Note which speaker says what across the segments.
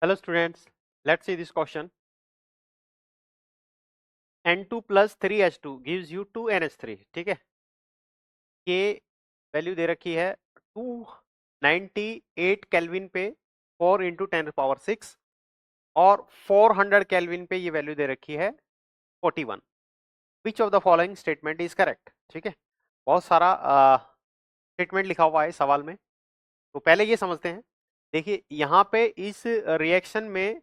Speaker 1: Hello students, let's see this question. N2 plus 3H2 gives you 2NH3. ठीक है, ये value दे रखी है 298 केल्विन पे 4 इंटू 10⁻⁶ और 400 केल्विन पे ये वैल्यू दे रखी है 41. Which of the following statement is correct? ठीक है, बहुत सारा स्टेटमेंट लिखा हुआ है सवाल में, तो पहले ये समझते हैं. देखिए यहाँ पे इस रिएक्शन में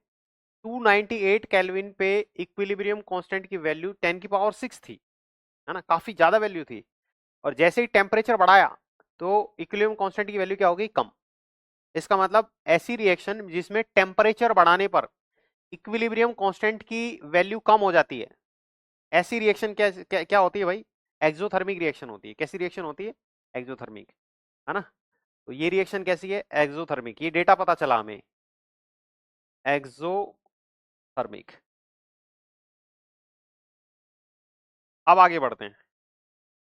Speaker 1: 298 केल्विन पे इक्विलिब्रियम कांस्टेंट की वैल्यू 10⁶ थी, है ना, काफी ज्यादा वैल्यू थी. और जैसे ही टेम्परेचर बढ़ाया तो इक्विलिब्रियम कांस्टेंट की वैल्यू क्या हो गई? कम. इसका मतलब ऐसी रिएक्शन जिसमें टेम्परेचर बढ़ाने पर इक्विलिब्रियम कांस्टेंट की वैल्यू कम हो जाती है, ऐसी रिएक्शन क्या होती है भाई? एक्सोथर्मिक रिएक्शन होती है. कैसी रिएक्शन होती है? एक्सोथर्मिक, है ना. तो ये रिएक्शन कैसी है? एक्सोथर्मिक. ये डेटा पता चला हमें, एक्सोथर्मिक. अब आगे बढ़ते हैं.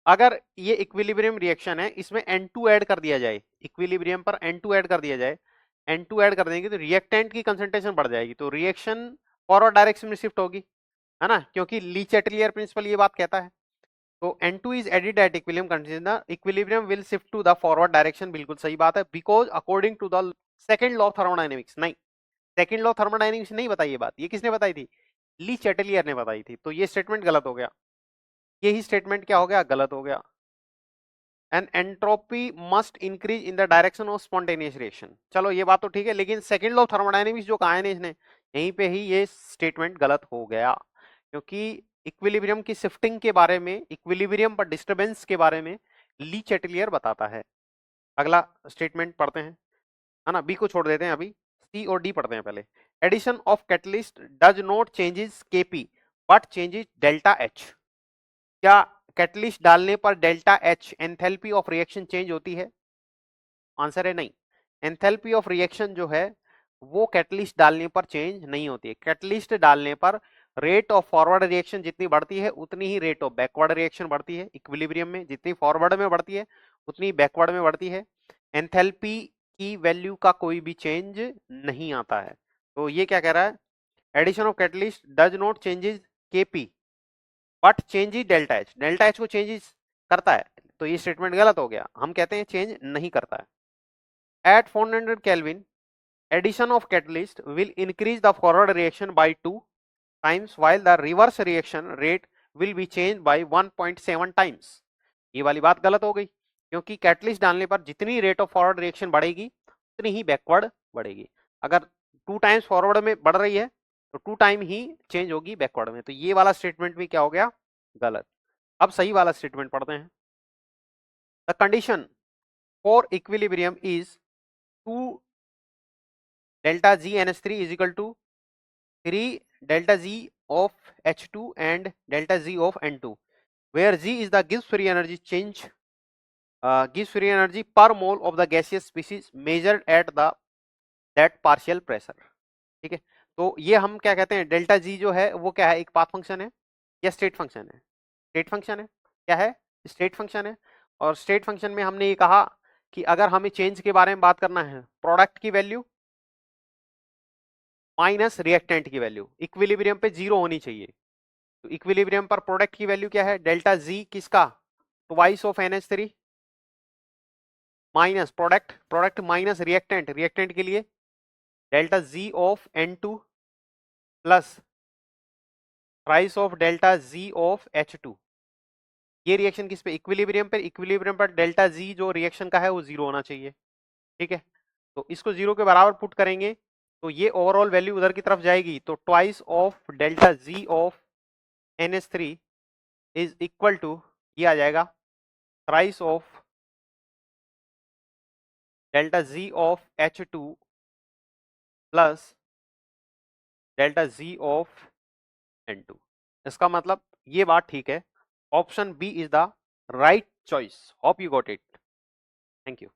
Speaker 1: अगर ये इक्विलिब्रियम रिएक्शन है, इसमें N2 ऐड कर दिया जाए, इक्विलिब्रियम पर N2 ऐड कर दिया जाए, N2 ऐड कर देंगे तो रिएक्टेंट की कंसंट्रेशन बढ़ जाएगी, तो रिएक्शन फॉरवर्ड डायरेक्शन में शिफ्ट होगी, है ना, क्योंकि ली चैटलियर प्रिंसिपल ये बात कहता है. तो N2 is added at equilibrium condition, equilibrium will shift to the forward direction. बिल्कुल सही बात है, because according to the second law of thermodynamics. नहीं, सेकंड लॉ ऑफ थर्मोडायनेमिक्स नहीं बताई ये बात, ये किसने बताई थी? ली चैटलियर ने बताई थी. तो ये स्टेटमेंट गलत हो गया, यही स्टेटमेंट क्या हो गया? गलत हो गया. And entropy must increase in the direction of spontaneous reaction. चलो ये बात तो ठीक है, लेकिन सेकंड लॉ ऑफ थर्मोडायनेमिक्स जो कहा है ना इसने, यहीं पे ही ये स्टेटमेंट गलत हो गया, क्योंकि इक्विलिब्रियम की शिफ्टिंग के बारे में, इक्विलिब्रियम पर डिस्टर्बेंस के बारे में ली चैटलियर बताता है. अगला स्टेटमेंट पढ़ते हैं, है ना. बी को छोड़ देते हैं अभी, सी और डी पढ़ते हैं पहले. Addition of catalyst does not changes KP but changes delta H. क्या कैटलिस्ट डालने पर delta H enthalpy of reaction change होती है? आंसर है नहीं. एंथैल्पी ऑफ रिएक्शन जो है वो कैटलिस्ट डालने पर चेंज नहीं होती है. कैटलिस्ट डालने पर रेट ऑफ फॉरवर्ड रिएक्शन जितनी बढ़ती है उतनी ही रेट ऑफ बैकवर्ड रिएक्शन बढ़ती है. इक्विलिब्रियम में जितनी फॉरवर्ड में बढ़ती है उतनी बैकवर्ड में बढ़ती है. एंथैल्पी की वैल्यू का कोई भी चेंज नहीं आता है. तो ये क्या कह रहा है? Addition of catalyst does not changes KP but changes delta H. Delta H को चेंजेस करता है, तो ये स्टेटमेंट गलत हो गया. हम कहते हैं चेंज नहीं करता है. At 400 Kelvin, addition of catalyst will increase the forward reaction by 2 times while the reverse reaction rate will be changed by 1.7 times. ये वाली बात गलत हो गई, क्योंकि कैटलिस्ट डालने पर जितनी रेट ऑफ फॉरवर्ड रिएक्शन बढ़ेगी उतनी ही बैकवर्ड बढ़ेगी. अगर 2 टाइम्स फॉरवर्ड में बढ़ रही है तो 2 टाइम ही चेंज होगी बैकवर्ड में. तो ये वाला स्टेटमेंट भी क्या हो गया? गलत. अब सही वाला स्टेटमेंट पढ़ते हैं. The condition for equilibrium is 2 delta Z NH3 is equal to 3 delta Z of H2 and delta Z of N2, where Z is the Gibbs free energy change, Gibbs free energy per mole of the gaseous species measured at the that partial pressure. ठीक है, तो ये हम क्या कहते हैं? Delta G जो है वो क्या है? एक पाथ फंक्शन है या स्टेट फंक्शन है? स्टेट फंक्शन है. क्या है? स्टेट फंक्शन है. और स्टेट फंक्शन में हमने ये कहा कि अगर हमें चेंज के बारे में बात करना है, प्रोडक्ट की वैल्यू माइनस रिएक्टेंट की वैल्यू इक्विलिब्रियम पे 0 होनी चाहिए. तो इक्विलिब्रियम पर प्रोडक्ट की वैल्यू क्या है? डेल्टा जी किसका? Twice of NH3 minus product minus reactant, reactant के लिए delta G of N2 plus ट्राइस of delta G of H2. ये रिएक्शन किस पे? इक्विलिब्रियम पे. इक्विलिब्रियम पर डेल्टा जी जो रिएक्शन का है वो 0 होना चाहिए. ठीक है, तो इसको 0 के बराबर पुट करेंगे तो ये ओवरऑल वैल्यू उधर की तरफ जाएगी. तो twice of delta G of NH3 is equal to, ये आ जाएगा thrice of delta G of H2 plus delta G of N2. इसका मतलब ये बात ठीक है, option B is the right choice. Hope you got it. Thank you.